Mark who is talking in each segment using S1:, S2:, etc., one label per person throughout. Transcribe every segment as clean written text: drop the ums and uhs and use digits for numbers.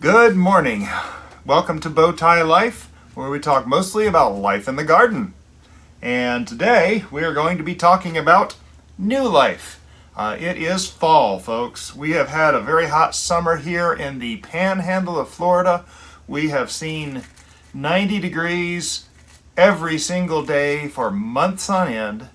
S1: Good morning. Welcome to Bowtie Life, where we talk mostly about life in the garden. And today we are going to be talking about new life. It is fall, folks. We have had a very hot summer here in the panhandle of Florida. We have seen 90 degrees every single day for months on end.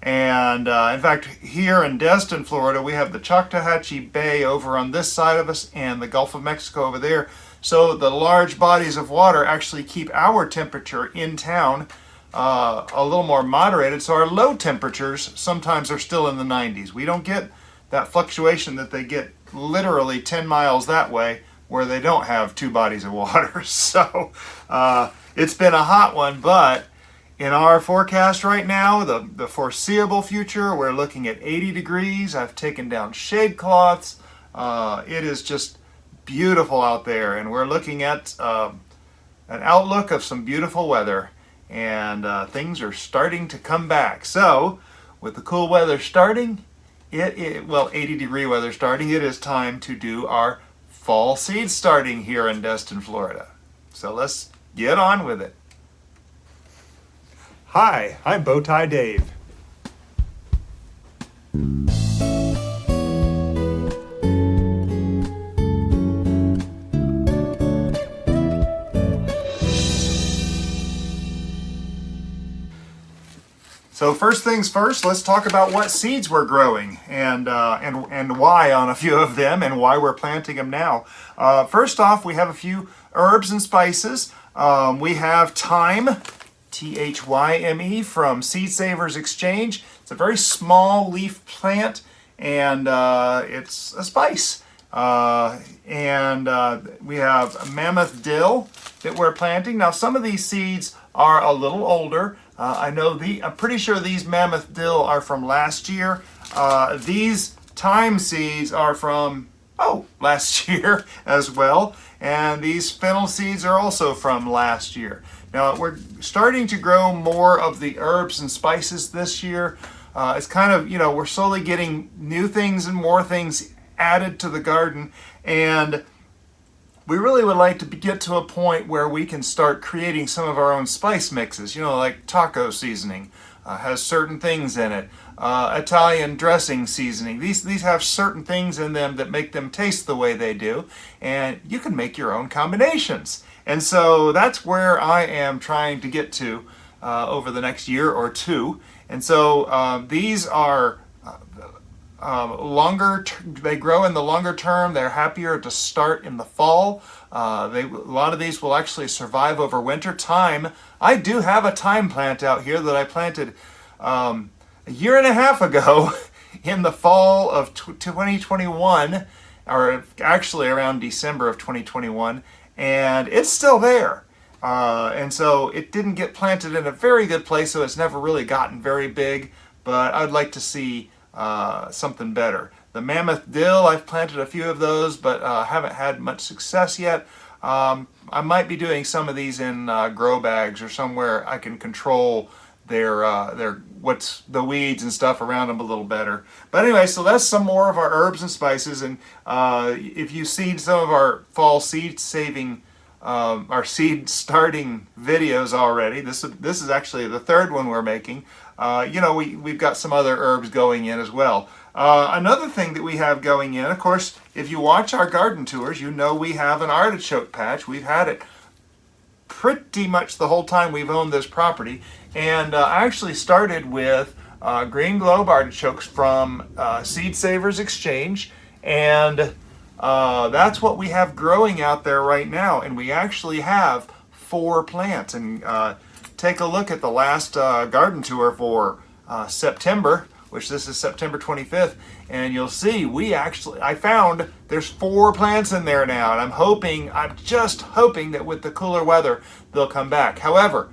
S1: And in fact, here in Destin, Florida, we have the Choctawhatchee Bay over on this side of us and the Gulf of Mexico over there. So the large bodies of water actually keep our temperature in town a little more moderated. So our low temperatures sometimes are still in the 90s. We don't get that fluctuation that they get literally 10 miles that way where they don't have two bodies of water. So it's been a hot one, but in our forecast right now, the foreseeable future, we're looking at 80 degrees. I've taken down shade cloths. It is just beautiful out there, and we're looking at an outlook of some beautiful weather, and things are starting to come back. So, with the cool weather starting, 80-degree weather starting, it is time to do our fall seed starting here in Destin, Florida. So let's get on with it. Hi, I'm Bowtie Dave. So first things first, let's talk about what seeds we're growing and why on a few of them and why we're planting them now. First off, we have a few herbs and spices. We have thyme. Thyme from Seed Savers Exchange. It's a very small leaf plant, and it's a spice. We have mammoth dill that we're planting. Now, some of these seeds are a little older. I'm pretty sure these mammoth dill are from last year. These thyme seeds are from last year as well, and these fennel seeds are also from last year. Now, we're starting to grow more of the herbs and spices this year. It's kind of, we're slowly getting new things and more things added to the garden, and we really would like to get to a point where we can start creating some of our own spice mixes, like taco seasoning has certain things in it. Italian dressing seasoning. These have certain things in them that make them taste the way they do, and you can make your own combinations. And so that's where I am trying to get to over the next year or two. And so these are longer. They grow in the longer term. They're happier to start in the fall. A lot of these will actually survive over winter. Thyme. I do have a thyme plant out here that I planted a year and a half ago in the fall of 2021, or actually around December of 2021. And it's still there. And so it didn't get planted in a very good place, so it's never really gotten very big, but I'd like to see something better. The mammoth dill, I've planted a few of those, but haven't had much success yet. I might be doing some of these in grow bags or somewhere I can control their the weeds and stuff around them a little better. But anyway, so that's some more of our herbs and spices. And if you've seen some of our fall seed saving, our seed starting videos already, this is actually the third one we're making. We've got some other herbs going in as well. Another thing that we have going in, of course, if you watch our garden tours, we have an artichoke patch. We've had it pretty much the whole time we've owned this property. And I actually started with green globe artichokes from Seed Savers Exchange, and that's what we have growing out there right now. And we actually have 4 plants. And take a look at the last garden tour for September, which this is September 25th, and you'll see I found there's 4 plants in there now, and I'm just hoping that with the cooler weather they'll come back. However,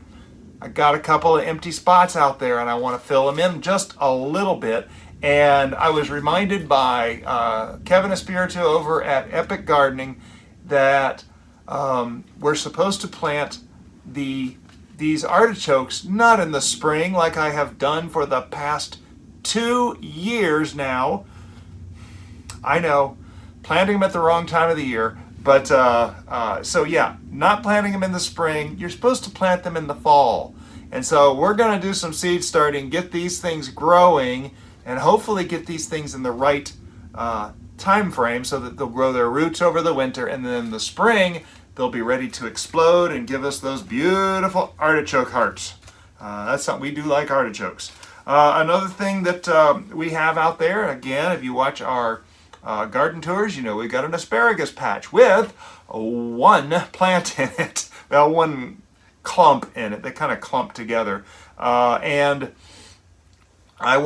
S1: I got a couple of empty spots out there, and I want to fill them in just a little bit. And I was reminded by Kevin Espiritu over at Epic Gardening that we're supposed to plant these artichokes not in the spring like I have done for the past 2 years now. I know, planting them at the wrong time of the year, But so yeah, not planting them in the spring. You're supposed to plant them in the fall. And so we're going to do some seed starting, get these things growing, and hopefully get these things in the right time frame so that they'll grow their roots over the winter, and then in the spring they'll be ready to explode and give us those beautiful artichoke hearts. That's something we do, like artichokes. Another thing that we have out there, again, if you watch our garden tours, you know we got an asparagus patch with one plant in it. Well, one clump in it. They kind of clump together. And I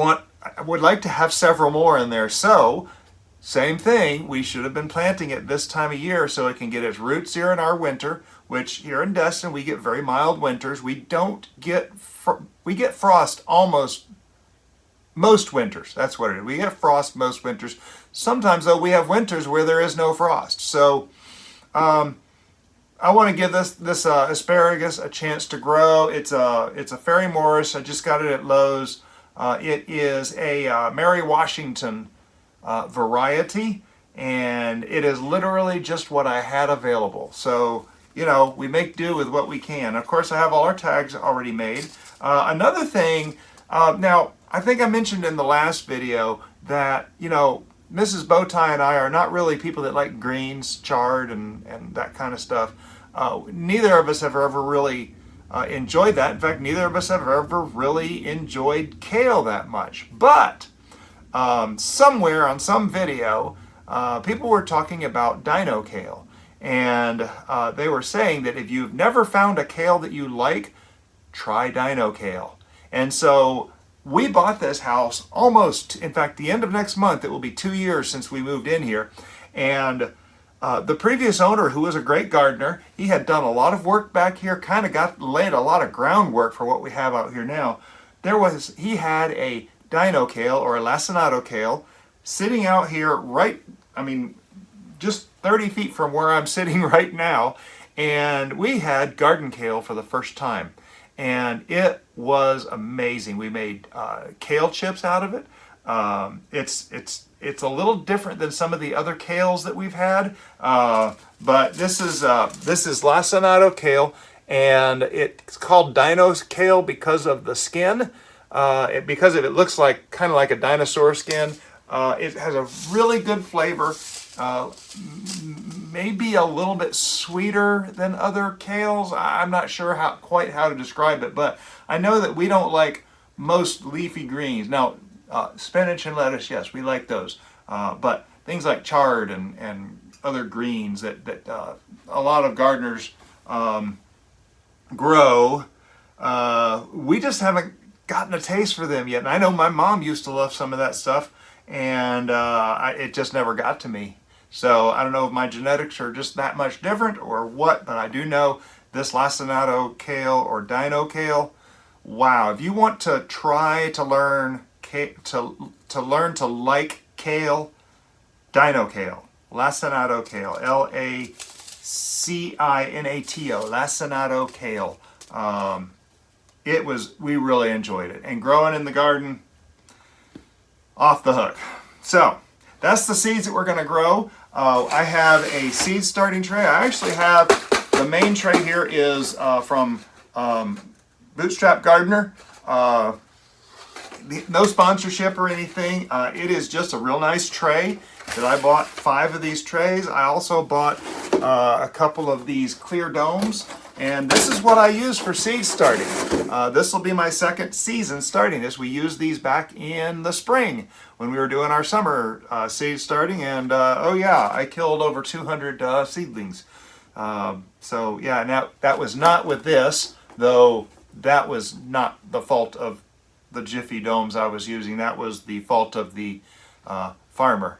S1: would like to have several more in there. So, same thing, we should have been planting it this time of year so it can get its roots here in our winter, which here in Destin we get very mild winters. We get frost almost most winters. That's what it is. We get frost most winters. Sometimes though we have winters where there is no frost. So I want to give this asparagus a chance to grow. It's a Fairy Morris. I just got it at Lowe's. It is a Mary Washington variety, and it is literally just what I had available. So, you know, we make do with what we can. Of course, I have all our tags already made. Another thing, now, I think I mentioned in the last video that, you know, Mrs. Bowtie and I are not really people that like greens, chard, and that kind of stuff. Neither of us have ever really enjoyed that. In fact, neither of us have ever really enjoyed kale that much. But somewhere on some video, people were talking about dino kale. And they were saying that if you've never found a kale that you like, try dino kale. And so we bought this house almost, in fact, the end of next month, it will be 2 years since we moved in here. And the previous owner, who was a great gardener, he had done a lot of work back here, kind of laid a lot of groundwork for what we have out here now. He had a dino kale, or a lacinato kale, sitting out here just 30 feet from where I'm sitting right now. And we had garden kale for the first time. And it was amazing. We made kale chips out of it. It's a little different than some of the other kales that we've had, but this is lacinato kale, and it's called dino kale because of the skin. Because it looks like kind of like a dinosaur skin. It has a really good flavor. Maybe a little bit sweeter than other kales. I'm not sure quite how to describe it, but I know that we don't like most leafy greens. Now, spinach and lettuce, yes, we like those. But things like chard and other greens that a lot of gardeners grow, we just haven't gotten a taste for them yet. And I know my mom used to love some of that stuff, and it just never got to me. So I don't know if my genetics are just that much different or what, but I do know this lacinato kale or dino kale, wow, if you want to try to learn to like kale, dino kale, lacinato kale, Lacinato, lacinato kale. We really enjoyed it, and growing in the garden, off the hook. So that's the seeds that we're going to grow. I have a seed starting tray. I actually have the main tray here is from Bootstrap Gardener. No sponsorship or anything. It is just a real nice tray that I bought 5 of these trays. I also bought a couple of these clear domes, and this is what I use for seed starting. This will be my second season starting this. We used these back in the spring when we were doing our summer seed starting, and oh yeah, I killed over 200 seedlings. So yeah, now that was not with this, though. That was not the fault of the Jiffy domes I was using. That was the fault of the farmer.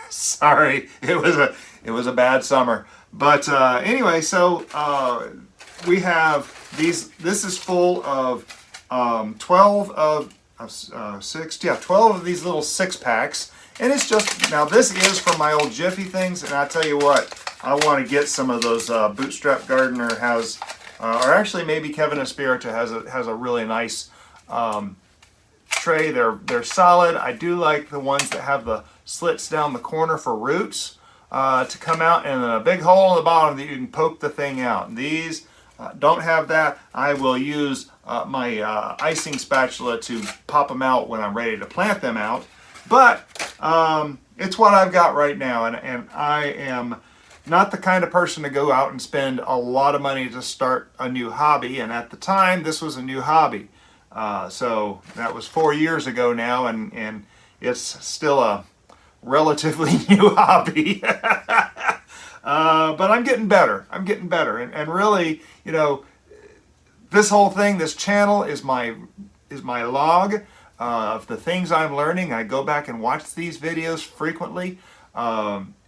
S1: Sorry, it was a bad summer. But anyway, so we have these. This is full of 12 of 12 of these little 6-packs, and it's just, now this is from my old Jiffy things, and I tell you what, I want to get some of those. Bootstrap Gardener has, or actually maybe Kevin Espirita has a really nice tray. They're solid. I do like the ones that have the slits down the corner for roots. to come out, and a big hole in the bottom that you can poke the thing out. And these don't have that. I will use my icing spatula to pop them out when I'm ready to plant them out. But it's what I've got right now, and I am not the kind of person to go out and spend a lot of money to start a new hobby, and at the time this was a new hobby. So that was 4 years ago now, and it's still a relatively new hobby. But I'm getting better. I'm getting better, and really, you know, this whole thing, this channel is my log of the things I'm learning. I go back and watch these videos frequently.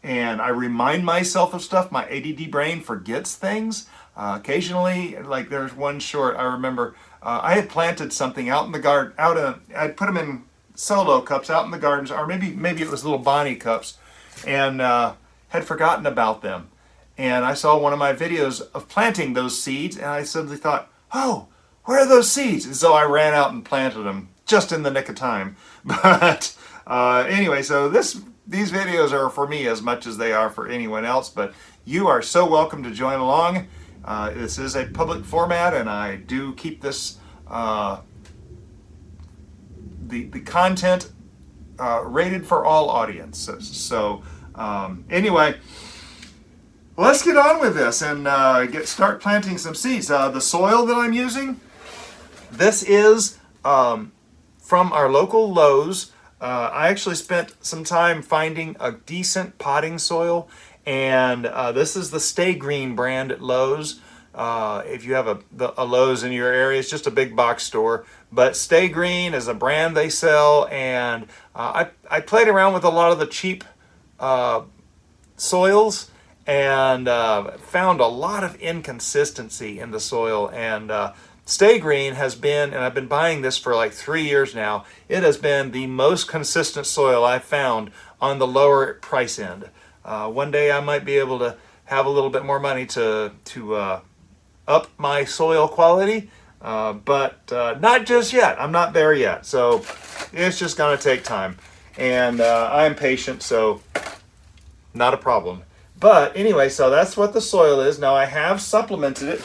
S1: And I remind myself of stuff. My ADD brain forgets things. Occasionally, like there's one short I remember. I had planted something out in the garden. I'd put them in solo cups out in the gardens, or maybe it was little Bonnie cups, and had forgotten about them. And I saw one of my videos of planting those seeds, and I suddenly thought, "Oh, where are those seeds?" And so I ran out and planted them just in the nick of time. But anyway, so these videos are for me as much as they are for anyone else, but you are so welcome to join along. This is a public format, and I do keep this the content rated for all audiences. So anyway, let's get on with this and start planting some seeds. The soil that I'm using, this is from our local Lowe's. I actually spent some time finding a decent potting soil, and this is the Stay Green brand at Lowe's. If you have a Lowe's in your area, it's just a big box store, but Stay Green is a brand they sell, and I played around with a lot of the cheap soils and found a lot of inconsistency in the soil, and Stay Green has been, and I've been buying this for like 3 years now, it has been the most consistent soil I've found on the lower price end. One day I might be able to have a little bit more money to up my soil quality, but not just yet. I'm not there yet, so it's just going to take time. And I'm patient, so not a problem. But anyway, so that's what the soil is. Now I have supplemented it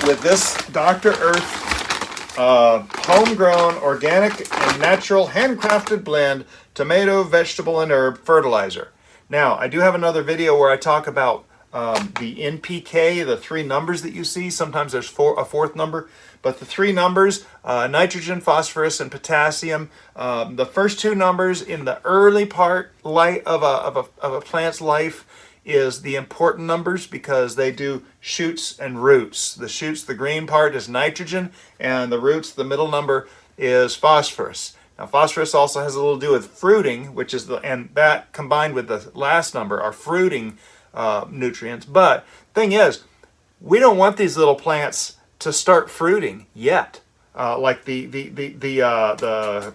S1: with this Dr. Earth homegrown, organic, and natural handcrafted blend tomato, vegetable, and herb fertilizer. Now, I do have another video where I talk about the NPK, the 3 numbers that you see. Sometimes there's a fourth number, but the 3 numbers, nitrogen, phosphorus, and potassium. The first 2 numbers in the early part of a plant's life is the important numbers because they do shoots and roots. The shoots, the green part, is nitrogen, and the roots, the middle number, is phosphorus. Now, phosphorus also has a little to do with fruiting, and that combined with the last number are fruiting nutrients. But thing is, we don't want these little plants to start fruiting yet. Like the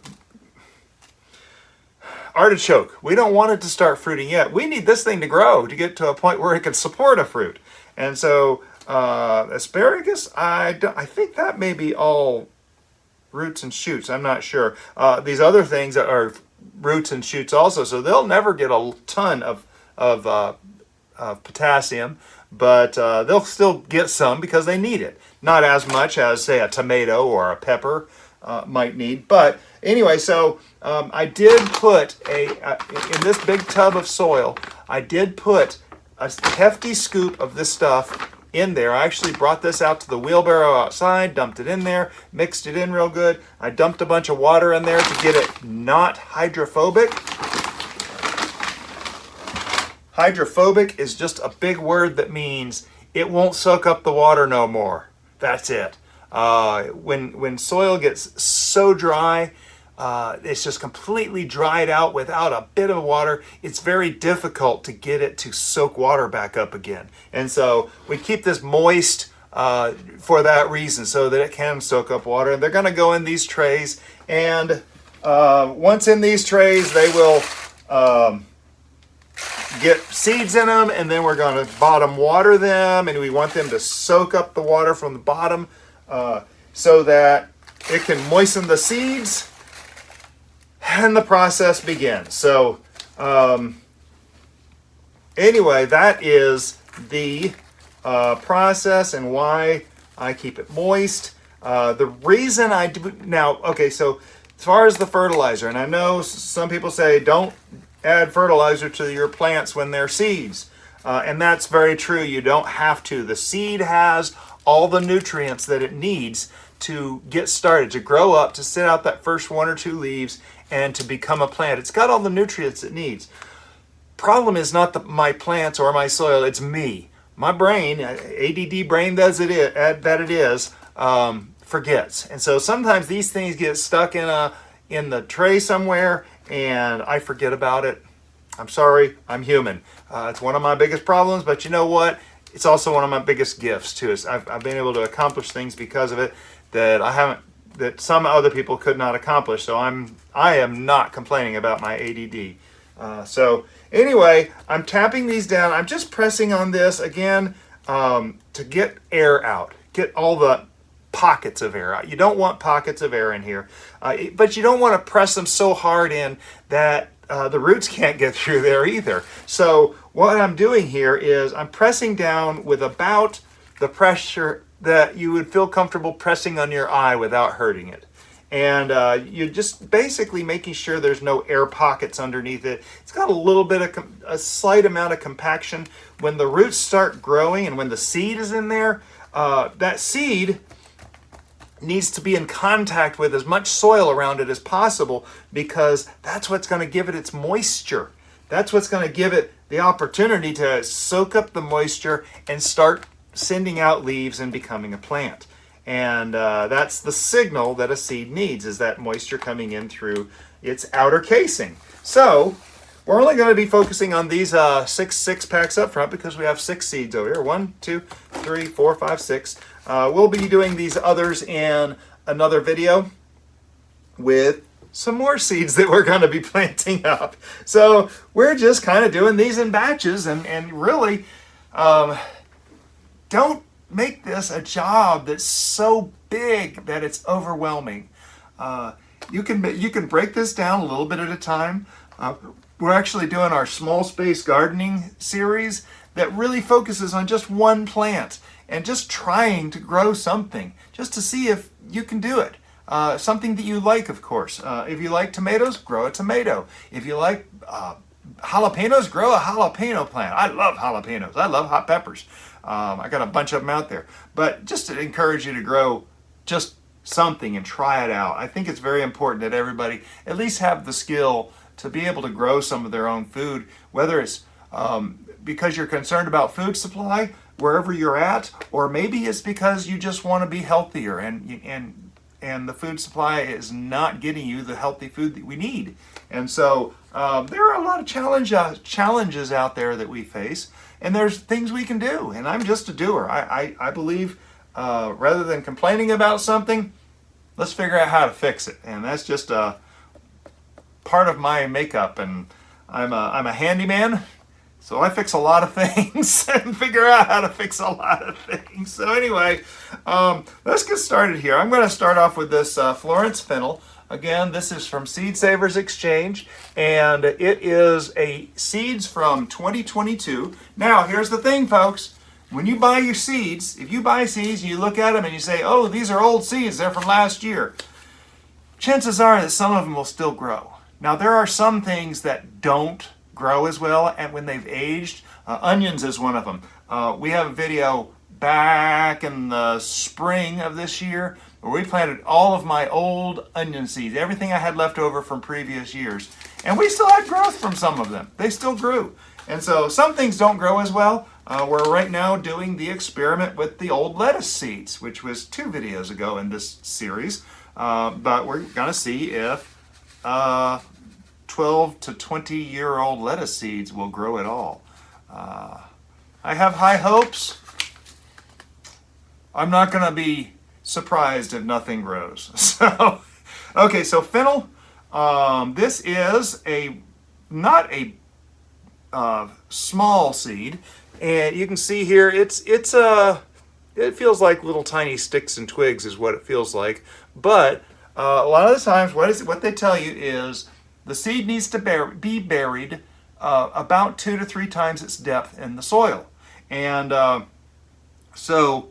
S1: artichoke, we don't want it to start fruiting yet. We need this thing to grow to get to a point where it can support a fruit. And so asparagus, I think that may be all roots and shoots. I'm not sure. These other things are roots and shoots also, so they'll never get a ton of potassium, but they'll still get some because they need it. Not as much as, say, a tomato or a pepper might need. But anyway, so I did put in this big tub of soil, I did put a hefty scoop of this stuff in there. I actually brought this out to the wheelbarrow outside, dumped it in there, mixed it in real good. I dumped a bunch of water in there to get it not hydrophobic. Hydrophobic is just a big word that means it won't soak up the water no more. That's it. When soil gets so dry, it's just completely dried out without a bit of water, it's very difficult to get it to soak water back up again. And so we keep this moist for that reason, so that it can soak up water. And they're going to go in these trays, and once in these trays, they will get seeds in them, and then we're going to bottom water them, and we want them to soak up the water from the bottom so that it can moisten the seeds, and the process begins. So anyway, that is the process and why I keep it moist. The reason I do now, okay, so as far as the fertilizer, and I know some people say don't add fertilizer to your plants when they're seeds. And that's very true. You don't have to. The seed has all the nutrients that it needs to get started, to grow up, to sit out that first 1 or 2 leaves, and to become a plant. It's got all the nutrients it needs. Problem is not my plants or my soil, it's me. My brain, ADD brain that it is, forgets. And so sometimes these things get stuck in the tray somewhere, and I forget about it. I'm sorry, I'm human. It's one of my biggest problems, but you know what? It's also one of my biggest gifts too. I've been able to accomplish things because of it that some other people could not accomplish. So I am not complaining about my ADD. So anyway, I'm tapping these down. I'm just pressing on this again to get air out, get all the pockets of air out. You don't want pockets of air in here, but you don't want to press them so hard in that the roots can't get through there either. So what I'm doing here is I'm pressing down with about the pressure that you would feel comfortable pressing on your eye without hurting it. And you're just basically making sure there's no air pockets underneath it. It's got a little bit of a slight amount of compaction. When the roots start growing and when the seed is in there, that seed needs to be in contact with as much soil around it as possible, because that's what's going to give it its moisture. That's what's going to give it the opportunity to soak up the moisture and start sending out leaves and becoming a plant. And that's the signal that a seed needs, is that moisture coming in through its outer casing. So we're only going to be focusing on these six packs up front because we have 6 seeds over here. 1, 2, 3, 4, 5, 6. We'll be doing these others in another video with some more seeds that we're going to be planting up. So we're just kind of doing these in batches, and really don't make this a job that's so big that it's overwhelming. You can break this down a little bit at a time. We're actually doing our small space gardening series that really focuses on just one plant and just trying to grow something, just to see if you can do it. Something that you like, of course. If you like tomatoes, grow a tomato. If you like jalapenos, grow a jalapeno plant. I love jalapenos. I love hot peppers. I got a bunch of them out there. But just to encourage you to grow just something and try it out. I think it's very important that everybody at least have the skill to be able to grow some of their own food, whether it's because you're concerned about food supply wherever you're at, or maybe it's because you just want to be healthier and the food supply is not getting you the healthy food that we need. And so there are a lot of challenges out there that we face, and there's things we can do, and I'm just a doer. I believe rather than complaining about something, let's figure out how to fix it. And that's just part of my makeup, and I'm a handyman, so I fix a lot of things and figure out how to fix a lot of things. So anyway, let's get started here. I'm going to start off with this Florence Fennel. Again, this is from Seed Savers Exchange, and it is seeds from 2022. Now, here's the thing, folks. When you buy your seeds, if you buy seeds and you look at them and you say, oh, these are old seeds, they're from last year, chances are that some of them will still grow. Now, there are some things that don't grow as well and when they've aged. Onions is one of them. We have a video back in the spring of this year where we planted all of my old onion seeds, everything I had left over from previous years. And we still had growth from some of them. They still grew. And so some things don't grow as well. We're right now doing the experiment with the old lettuce seeds, which was 2 videos ago in this series. But we're going to see if 12 to 20-year-old lettuce seeds will grow at all. I have high hopes. I'm not going to be surprised if nothing grows. So, okay, so fennel. This is not a small seed, and you can see here it feels like little tiny sticks and twigs is what it feels like. But a lot of the times, what they tell you is the seed needs to be buried about 2 to 3 times its depth in the soil. And so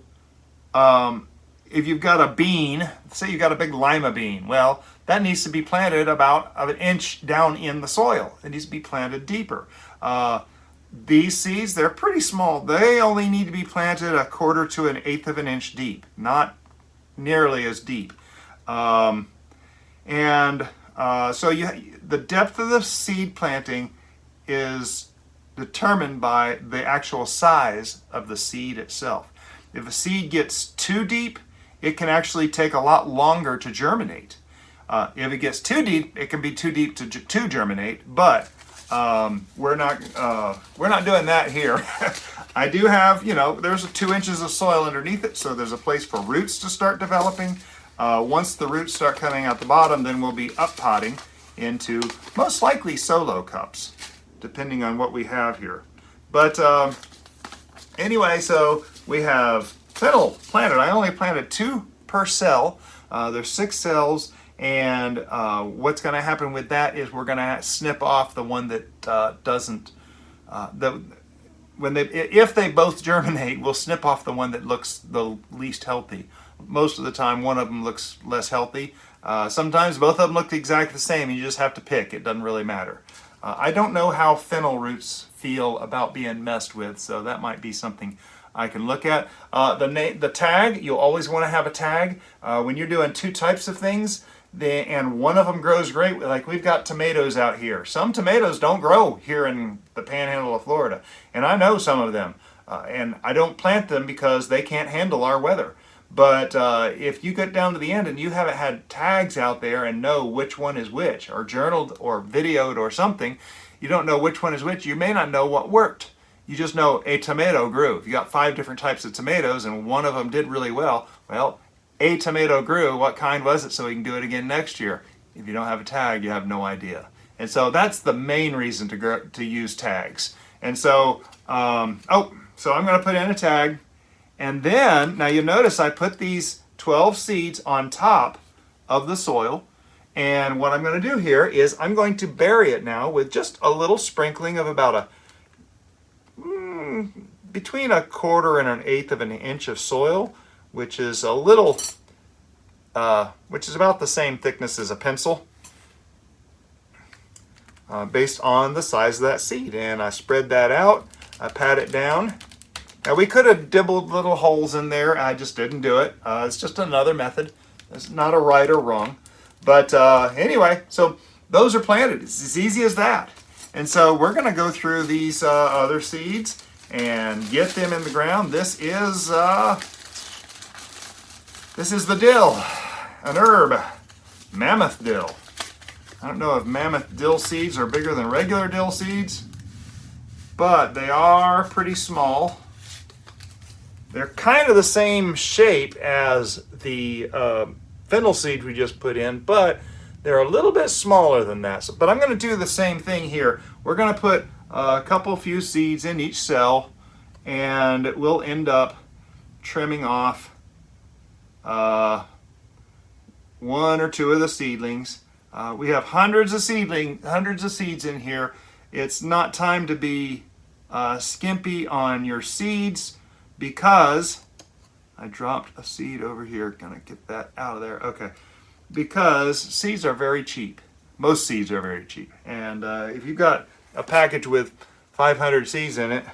S1: if you've got a bean, say you've got a big lima bean, well, that needs to be planted about an inch down in the soil. It needs to be planted deeper. These seeds, they're pretty small. They only need to be planted 1/4 to 1/8 of an inch deep, not nearly as deep. So the depth of the seed planting is determined by the actual size of the seed itself. If a seed gets too deep, it can actually take a lot longer to germinate. If it gets too deep, it can be too deep to germinate, but we're not doing that here. I do have, there's 2 inches of soil underneath it, so there's a place for roots to start developing. Once the roots start coming out the bottom, then we'll be up potting into most likely solo cups, depending on what we have here. But anyway, so we have fennel planted. I only planted 2 per cell. There's 6 cells, and what's going to happen with that is we're going to snip off the one that doesn't. If they both germinate, we'll snip off the one that looks the least healthy. Most of the time, one of them looks less healthy. Sometimes both of them look exactly the same. You just have to pick. It doesn't really matter. I don't know how fennel roots feel about being messed with, so that might be something I can look at. The tag, you'll always want to have a tag. When you're doing 2 types of things, and one of them grows great, like we've got tomatoes out here. Some tomatoes don't grow here in the panhandle of Florida, and I know some of them. And I don't plant them because they can't handle our weather. But if you get down to the end and you haven't had tags out there and know which one is which, or journaled or videoed or something, you don't know which one is which, you may not know what worked. You just know a tomato grew. If you got 5 different types of tomatoes and one of them did really well, a tomato grew. What kind was it, so we can do it again next year? If you don't have a tag, you have no idea. And so that's the main reason to use tags. And so, so I'm going to put in a tag. And then, now you notice I put these 12 seeds on top of the soil. And what I'm going to do here is I'm going to bury it now with just a little sprinkling of about between 1/4 and 1/8 of an inch of soil, which is which is about the same thickness as a pencil, based on the size of that seed. And I spread that out. I pat it down. Now we could have dibbled little holes in there. I just didn't do it. It's just another method. It's not a right or wrong. But anyway, so those are planted. It's as easy as that. And so we're going to go through these other seeds and get them in the ground. This is the dill, an herb, mammoth dill. I don't know if mammoth dill seeds are bigger than regular dill seeds, but they are pretty small. They're kind of the same shape as the fennel seed we just put in, but they're a little bit smaller than that. But I'm going to do the same thing here. We're going to put a few seeds in each cell, and we'll end up trimming off 1 or 2 of the seedlings. We have hundreds of seeds in here. It's not time to be skimpy on your seeds, because I dropped a seed over here. Gonna get that out of there. Okay, because seeds are very cheap. Most seeds are very cheap, and if you've got a package with 500 seeds in it,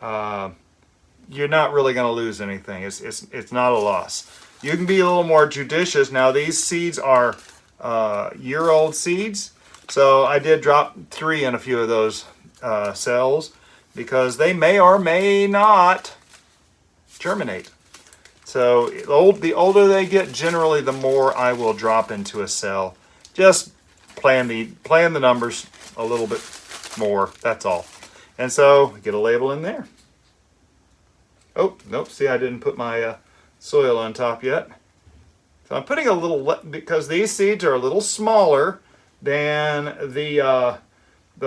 S1: you're not really going to lose anything. It's not a loss. You can be a little more judicious. Now these seeds are year-old seeds, so I did drop 3 in a few of those cells, because they may or may not germinate. So the older they get, generally the more I will drop into a cell. Just plan the numbers a little bit more, that's all. And so get a label in there. Oh, nope, see, I didn't put my soil on top yet. So I'm putting a little, because these seeds are a little smaller than the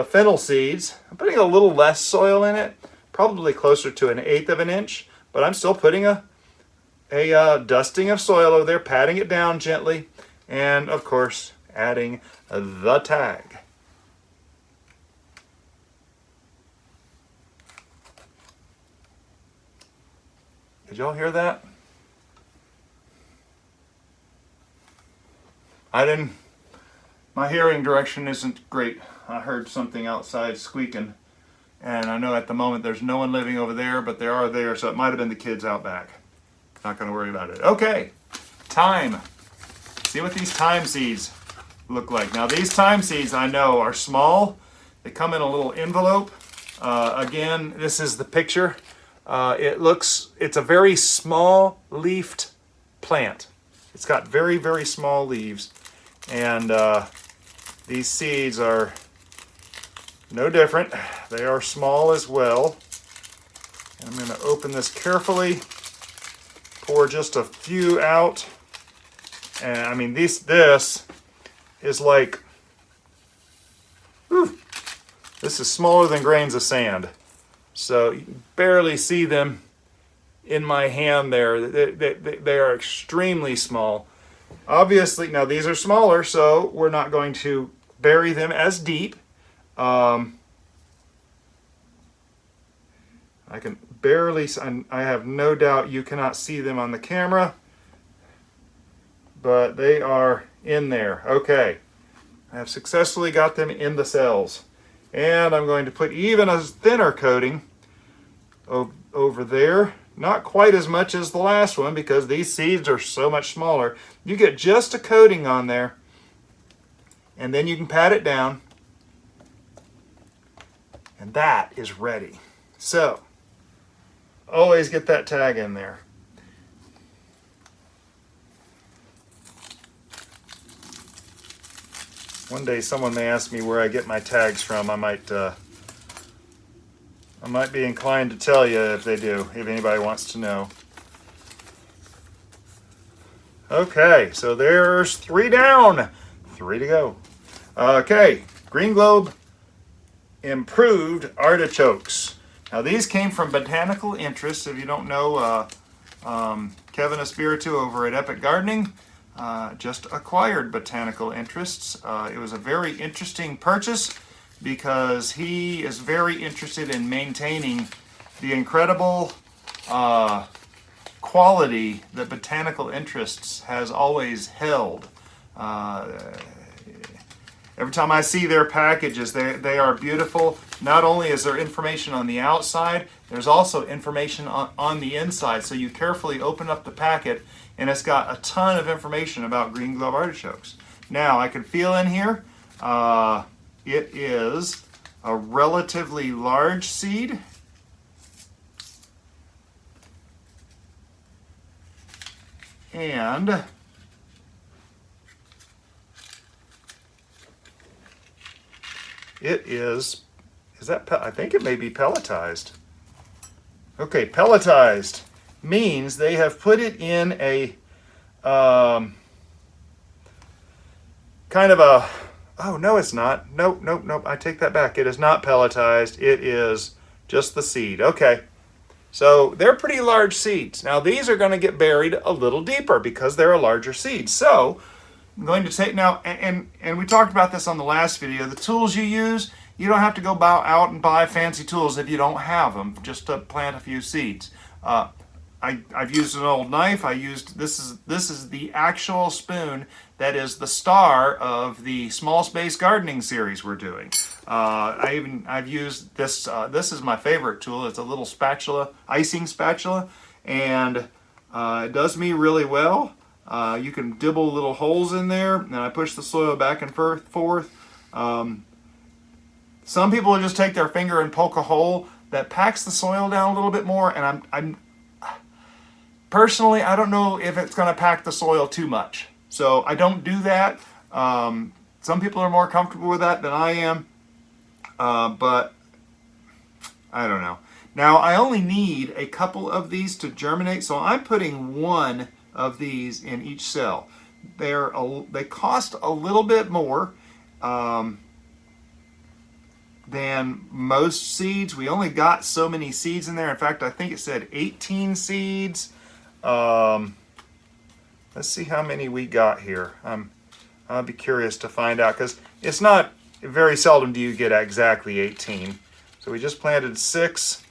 S1: fennel seeds, I'm putting a little less soil in it, probably closer to 1/8 of an inch, but I'm still putting a dusting of soil over there, patting it down gently, and of course adding the tag. Did y'all hear that? My hearing direction isn't great. I heard something outside squeaking. And I know at the moment there's no one living over there, but there are there, so it might have been the kids out back. Not gonna worry about it. Okay, thyme. See what these thyme seeds look like. Now these thyme seeds I know are small. They come in a little envelope. Again, this is the picture. It's a very small leafed plant. It's got very, very small leaves. And these seeds are no different. They are small as well. And I'm going to open this carefully, pour just a few out. And I mean, this is like, whew, this is smaller than grains of sand. So you can barely see them in my hand there. They are extremely small. Obviously, now these are smaller, so we're not going to bury them as deep. I can barely, I have no doubt you cannot see them on the camera, but they are in there. Okay, I have successfully got them in the cells. And I'm going to put even a thinner coating over there. Not quite as much as the last one because these seeds are so much smaller. You get just a coating on there, and then you can pat it down, and that is ready. So, always get that tag in there. One day someone may ask me where I get my tags from. I might be inclined to tell you if they do, if anybody wants to know. Okay, so there's 3 down, 3 to go. Okay, Green Globe Improved Artichokes. Now these came from Botanical Interests. If you don't know, Kevin Espiritu over at Epic Gardening just acquired Botanical Interests. It was a very interesting purchase because he is very interested in maintaining the incredible quality that Botanical Interests has always held. Every time I see their packages, they are beautiful. Not only is there information on the outside, there's also information on the inside. So you carefully open up the packet, and it's got a ton of information about Green Globe artichokes. Now, I can feel in here, it is a relatively large seed. And it is that, I think it may be pelletized. Okay, pelletized means they have put it in a kind of a, oh no it's not, nope, I take that back. It is not pelletized, it is just the seed. Okay, so they're pretty large seeds. Now these are going to get buried a little deeper because they're a larger seed. So I'm going to take now, and we talked about this on the last video, the tools you use, you don't have to go out and buy fancy tools if you don't have them, just to plant a few seeds. I've used an old knife. This is the actual spoon that is the star of the small space gardening series we're doing. I've used this. This is my favorite tool. It's a little spatula, icing spatula, and it does me really well. You can dibble little holes in there, and I push the soil back and forth. Some people will just take their finger and poke a hole. That packs the soil down a little bit more, and I'm personally, I don't know if it's going to pack the soil too much. So I don't do that. Some people are more comfortable with that than I am, but I don't know. Now I only need a couple of these to germinate, so I'm putting one of these in each cell. They cost a little bit more than most seeds. We only got so many seeds in there. In fact, I think it said 18 seeds. Let's see how many we got here. I'll be curious to find out because it's not very seldom do you get exactly 18. So we just planted 6.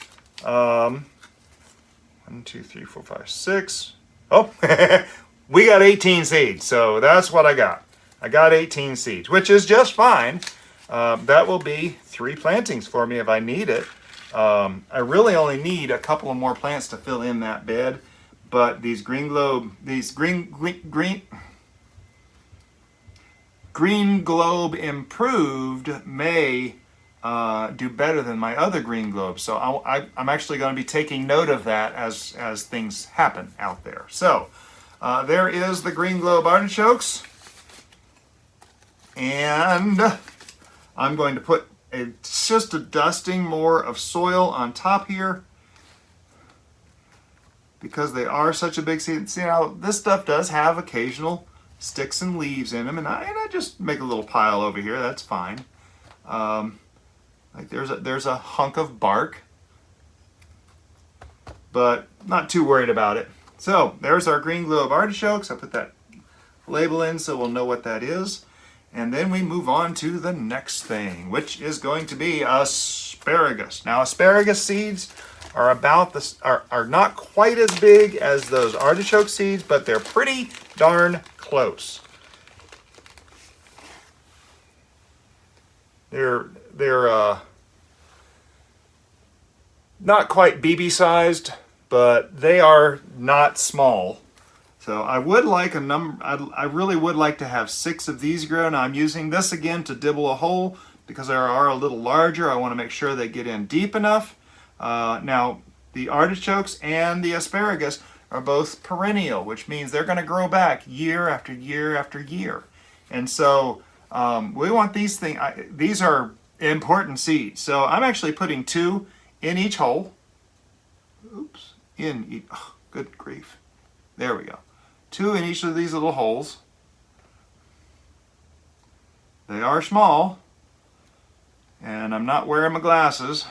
S1: 1, 2, 3, 4, 5, 6. Oh, we got 18 seeds, so that's what I got. I got 18 seeds, which is just fine. That will be 3 plantings for me if I need it. I really only need a couple of more plants to fill in that bed, but these green globe improved may do better than my other green globes. So I'm actually going to be taking note of that as things happen out there. So there is the green globe artichokes, and I'm going to put just a dusting more of soil on top here because they are such a big seed. See, now this stuff does have occasional sticks and leaves in them, and I just make a little pile over here. That's fine. Like there's a hunk of bark, but not too worried about it. So there's our green globe artichokes. I put that label in so we'll know what that is. And then we move on to the next thing, which is going to be asparagus. Now, asparagus seeds are are not quite as big as those artichoke seeds, but they're pretty darn close. They're not quite BB sized, but they are not small. So I would like a number. I really would like to have 6 of these grow. Now I'm using this again to dibble a hole because they are a little larger. I want to make sure they get in deep enough. Now the artichokes and the asparagus are both perennial, which means they're going to grow back year after year after year. And so we want these things. These are important seeds. So I'm actually putting 2 in each hole. Oops, oh, good grief. There we go. 2 in each of these little holes. They are small, and I'm not wearing my glasses,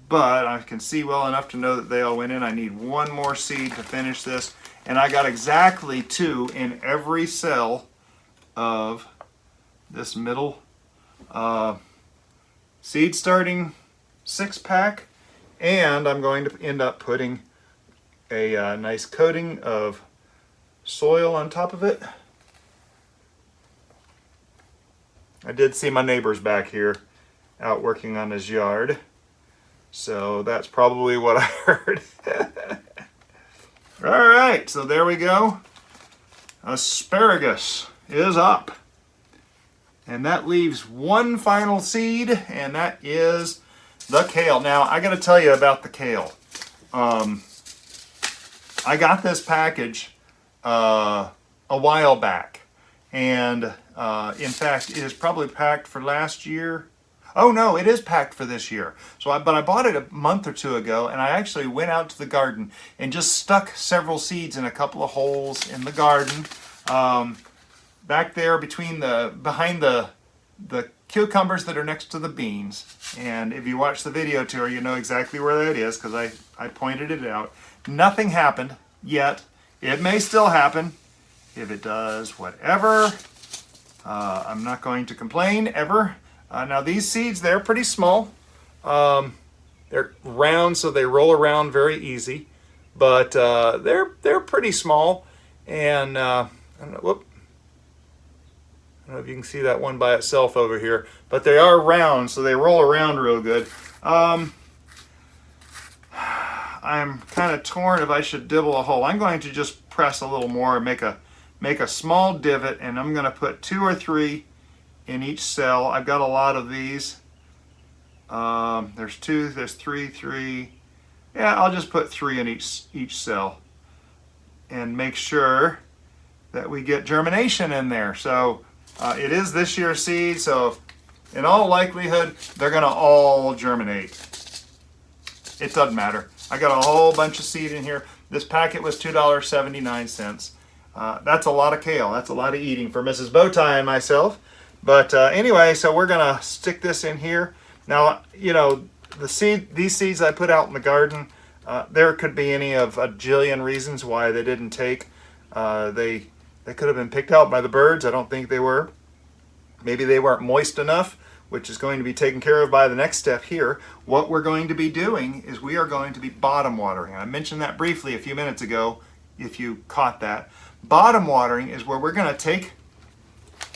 S1: but I can see well enough to know that they all went in. I need 1 more seed to finish this, and I got exactly 2 in every cell of this middle seed starting 6-pack, and I'm going to end up putting a nice coating of soil on top of it. I did see my neighbor's back here out working on his yard, so that's probably what I heard. All right, so there we go. Asparagus is up, and that leaves 1 final seed, and that is the kale. Now I got to tell you about the kale. I got this package a while back, and in fact it is probably packed for last year. Oh no, it is packed for this year. But I bought it a month or 2 ago, and I actually went out to the garden and just stuck several seeds in a couple of holes in the garden, back there behind the cucumbers that are next to the beans. And if you watch the video tour, you know exactly where that is because I pointed it out. Nothing happened yet. It may still happen. If it does, whatever. I'm not going to complain ever. Now these seeds, they're pretty small. They're round, so they roll around very easy. But they're pretty small. And I don't know if you can see that one by itself over here. But they are round, so they roll around real good. I'm kind of torn if I should dibble a hole. I'm going to just press a little more and make a small divot, and I'm going to put 2 or 3 in each cell. I've got a lot of these. There's 2, there's 3. Yeah, I'll just put 3 in each cell and make sure that we get germination in there. So it is this year's seed, so in all likelihood they're going to all germinate. It doesn't matter. I got a whole bunch of seed in here. This packet was $2.79. That's a lot of kale. That's a lot of eating for Mrs. Bowtie and myself. But anyway, so we're gonna stick this in here. Now, you know, these seeds I put out in the garden, there could be any of a jillion reasons why they didn't take. They could have been picked out by the birds. I don't think they were. Maybe they weren't moist enough which is going to be taken care of by the next step here, what we're going to be doing is we are going to be bottom watering. I mentioned that briefly a few minutes ago, if you caught that. Bottom watering is where we're going to take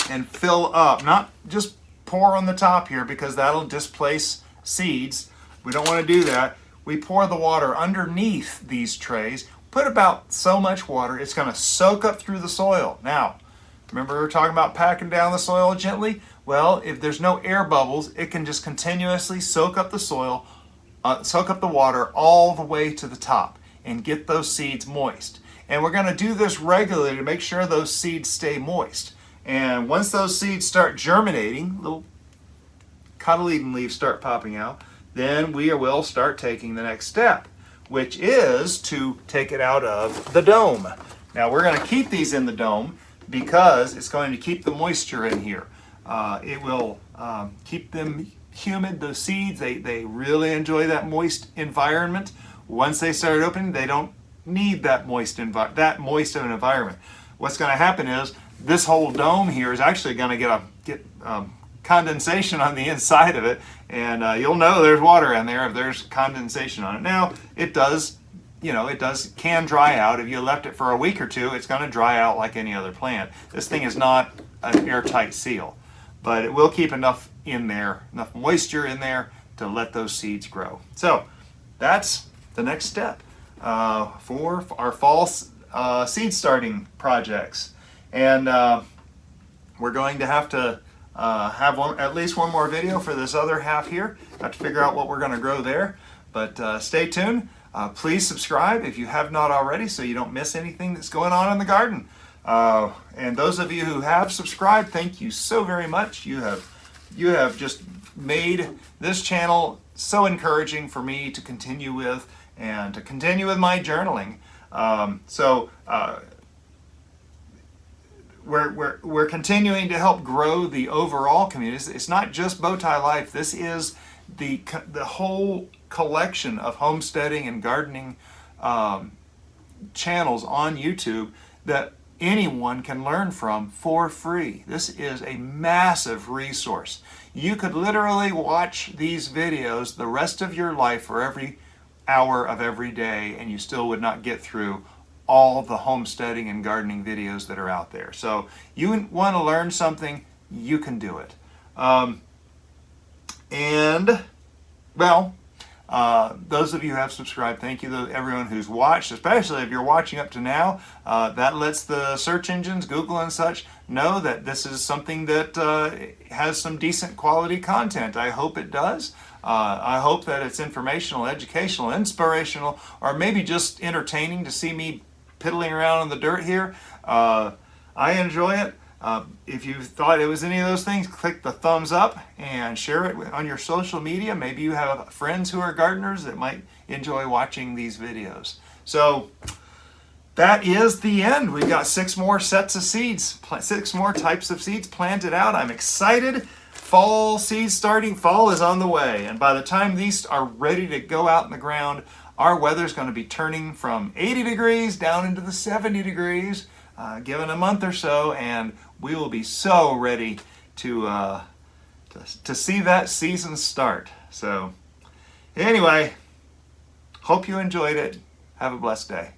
S1: and fill up, not just pour on the top here because that'll displace seeds. We don't want to do that. We pour the water underneath these trays, put about so much water, it's going to soak up through the soil. Now, remember we were talking about packing down the soil gently? Well, if there's no air bubbles, it can just continuously soak up the soil, soak up the water all the way to the top and get those seeds moist. And we're going to do this regularly to make sure those seeds stay moist. And once those seeds start germinating, little cotyledon leaves start popping out, then we will start taking the next step, which is to take it out of the dome. Now we're going to keep these in the dome because it's going to keep the moisture in here. It will keep them humid, those seeds, they really enjoy that moist environment. Once they start opening, they don't need that moist of an environment. What's going to happen is this whole dome here is actually going to get condensation on the inside of it, and you'll know there's water in there if there's condensation on it. Now it does, can dry out. If you left it for a week or two, it's going to dry out like any other plant. This thing is not an airtight seal, but it will keep enough in there, enough moisture in there to let those seeds grow. So that's the next step for our fall seed starting projects, and we're going to have to have at least one more video for this other half here. Have to figure out what we're going to grow there, but stay tuned. Please subscribe if you have not already so you don't miss anything that's going on in the garden. And those of you who have subscribed, thank you so very much. You have just made this channel so encouraging for me to continue with and to continue with my journaling. We're continuing to help grow the overall community. It's not just Bowtie Life. This is the whole collection of homesteading and gardening channels on YouTube that anyone can learn from for free. This is a massive resource. You could literally watch these videos the rest of your life for every hour of every day, and you still would not get through all the homesteading and gardening videos that are out there. So you want to learn something, you can do it. Those of you who have subscribed, thank you. Everyone who's watched, especially if you're watching up to now, that lets the search engines, Google and such, know that this is something that has some decent quality content. I hope it does. I hope that it's informational, educational, inspirational, or maybe just entertaining to see me piddling around in the dirt here. I enjoy it. If you thought it was any of those things, click the thumbs up and share it on your social media. Maybe you have friends who are gardeners that might enjoy watching these videos. So that is the end. We've got 6 more sets of seeds, 6 more types of seeds planted out. I'm excited. Fall seeds starting. Fall is on the way. And by the time these are ready to go out in the ground, our weather's going to be turning from 80 degrees down into the 70 degrees. Given a month or so, and we will be so ready to see that season start. So anyway, hope you enjoyed it. Have a blessed day.